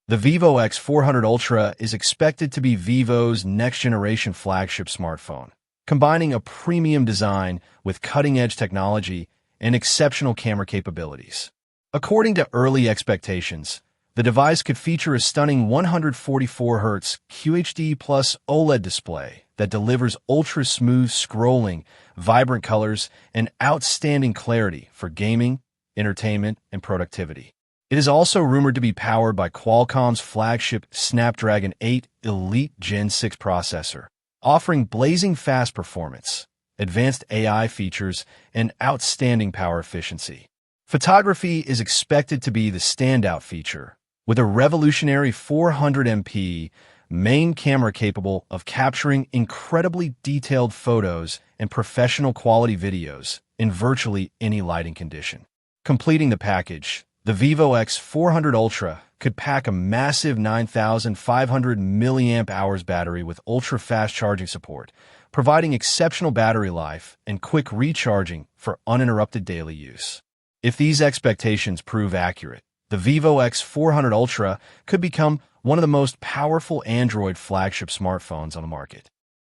The Vivo X400 Ultra is expected to be Vivo's next-generation flagship smartphone, combining a premium design with cutting-edge technology and exceptional camera capabilities. According to early expectations, the device could feature a stunning 144Hz QHD plus OLED display that delivers ultra-smooth scrolling, vibrant colors, and outstanding clarity for gaming, entertainment, and productivity. It is also rumored to be powered by Qualcomm's flagship Snapdragon 8 Elite Gen 6 processor, offering blazing fast performance, advanced AI features, and outstanding power efficiency. Photography is expected to be the standout feature, with a revolutionary 400MP main camera capable of capturing incredibly detailed photos and professional quality videos in virtually any lighting condition. Completing the package, the Vivo X400 Ultra could pack a massive 9,500 mAh battery with ultra-fast charging support, providing exceptional battery life and quick recharging for uninterrupted daily use. If these expectations prove accurate, the Vivo X400 Ultra could become one of the most powerful Android flagship smartphones on the market.